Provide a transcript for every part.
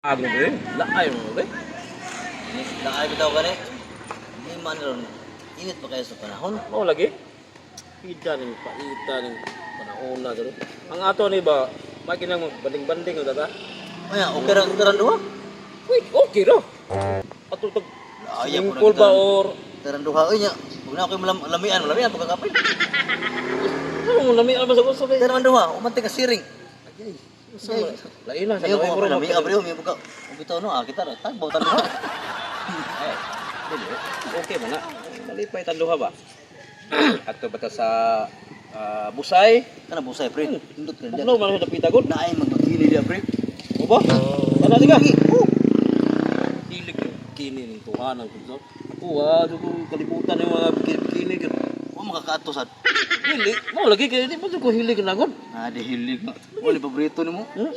Ano ba eh? Laay mo ba eh? Nakay bitaw ka rin. Hindi man ron. Init pa kayo sa panahon. Mau lagi? Pida ning paita ning panahon na garo. Ang ato ni ba makinang banding-banding ta ta? Maya, okay ra duha. Wait, okay ra. Ato tag Ayaw simple ba or Teran duha nya. Huwag na ako malamian pagkakapil. ano mo lami ba sa gusto ba? Teran duha, umanti ka siring. Lain na sa Ayaw kamay ko bro. malamian bro, may buka. Bitaw no, kita ra tagbaw tan duha. Eh, dili. Okay man na. Malipay tanduha ba? Ato bata sa busay. Kana busay pre. Indot ka Bugnaw man sa pita gud. Naay magmagili dia pre. O ba? Ana diga. Hilig kini ning tuhanan gud. Uwa, dugo kalibutan yung mga bikini gud. Wa makakaato sad. Hilig, mo lagi kay di pa ko hilig na gud. Ah, di hilig na. Wala paborito nimo. Oh,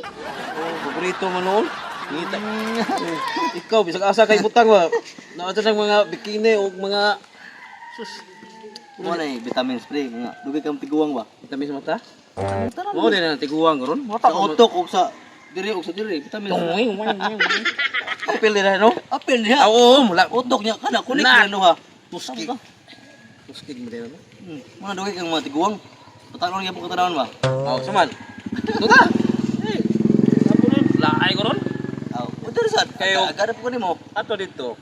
paborito man noon. Ngita. Ikaw bisag asa kay butang ba? Naa ng mga bikini o mga sus. Mo na vitamins pre, nga dugay kang tiguang ba? Vitamin sa mata? Tara. Mo din na tiguang ron. Sa utok ug sa diri vitamin. Tungoy. Apil din no? Apil niya. Oo, mula. Utok niya kana kunik Na. na duha. Tuskig. Tuskig mo din no? Mga dugay kang mga tiguang. Patalo niya po katanawon ba? Oh, saman. Tuta. Eh. Apo ron, laay ko ron. Aw, utor sad. Kayo. Agarap ko nimo. Ato dito.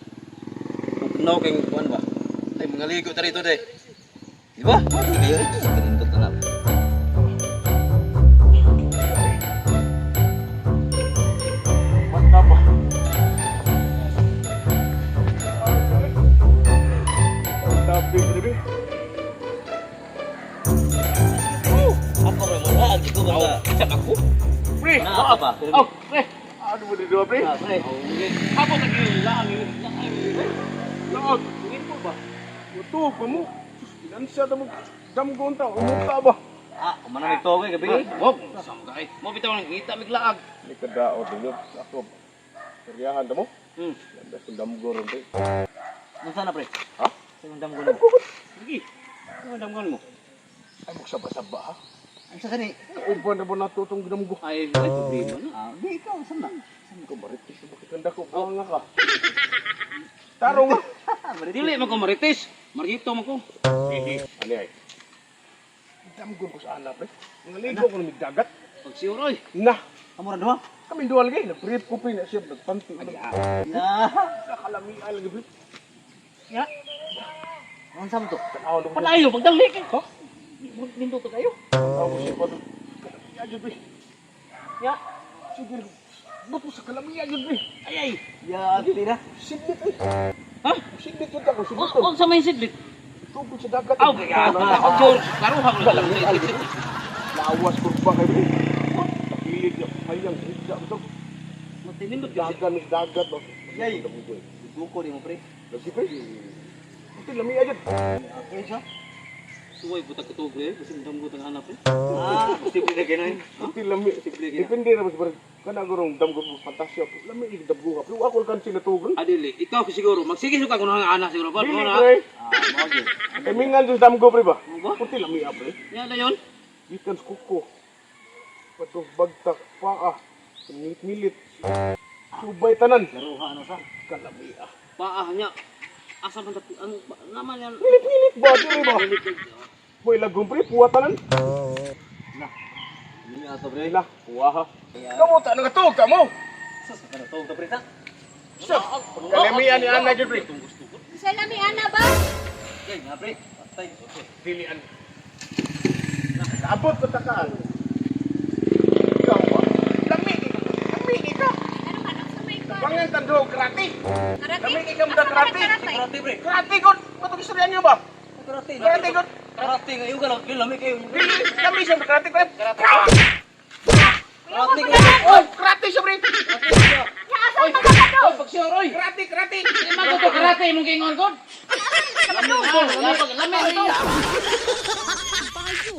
Bugnaw kay kuan ba? Ay mga ligo ta dito de. Di ba? Kayo kanindot na. Mantap ba? Mantap din. Ako ra mo na gito ba? Isa ako. Pre, Naa ba? Oh, pre. Ano mo dito, pre? Ah, pre. Ako sa gila ang laag. Ngin po ba? Uto pa mo. Inansya ta mo. Damgon ta, umuta ba? Ah, umana may toge gabi. Wag, sanggay. Mo bitaw nang ngita miglaag. Ni kadaot ninyo ako. Seryahan ta mo? Hmm. Ganda sa damgo ron pre. Unsa na pre? Ha? Sa damgo nimo. Sige. Ano damgan mo? Ay mo saba-saba ha. Unsa kani? Kauban na ba natutong damgo? Ay, may problema na. Ah, di ikaw sa na. Saan ko maritis sa bakit ko? Nga ka. Tarong. Dili man ko marites. Marito man ko. Hihi. Ani ay. Damgo ko sa ana pre. Mga ligo ko ng dagat. Pag siuroy. Na. Amo ra duha. Kami dual lagi. Nag-brief ko pa na siya. Nagpanti. Ya. Nakalamian lagi pre. Ya. Unsa mo to? Tanaw nung. Padayo pagdali kay. Ha? Nindo to kayo. Tanaw siya pa. Kalamian yun pre. Ya. Sige. Bato sa kalamian yun pre. Ay ay. Ya, dili na. Siglit eh. Ha? Siglit yun ako. Siglit yun. Og sa may sidlit. Tugod sa dagat. Aw kaya ako jor. Karuhang lang. Lawas ko pa kayo. Nakilig niya. Hayang higda ito. Matinindot kasi. Dagan is dagat. No? Yay. Duko nimo pre. Lagi pa. Ito lami agad. Okay siya. Suway butak katog eh. Kasi damgo tang hanap eh. Ah, posible na ganoy. Ito lami. Depende na mas parang kana gurong damgo mo fantasya. Lami ig damgo ka. Pero ako kan sinatugon. Adili, ikaw kasi siguro. Magsige ka kung nang anak siguro pa. Dili Ano na? pre. Ah, mo gyud. Kay mingan sa damgo pre ba? Ano ba? Puti lami pre. Yan na yun. Gikan sa kuko. Patok bagtak paa. Milit. Subay tanan. Laruha ano sa? Kalami ah. Paah niya. Asa man dati ang naman yan. Pilit ba? Dili ba? Boy lagong pre. Puwa tanan. Ini ato pre. Na. Puwa ha. Kamu tak nakatog ka mo. Sa kana to pre ta. Siya. Kalamian ni Ana dyan pre. Salami ana ba? Okay, nga pre. Patay. Dilian. Abot ko takaan. Ikaw ba? Lami ka. Ano ka nang sumay ko? Pangan tando karate. Karate? Lami ka mo karate. Karate pre. Karate ko. Patong istorya niyo ba? Karate. Karate ko. Karate nga yung galaw, lami kayo. Dili, lami siya karate ko. Karate ko. Oh, karate siya pre. Asa ka ba to? Oh, pagsioroy. Karate. Imago to karate mong kingon god. Lami. Pahayo.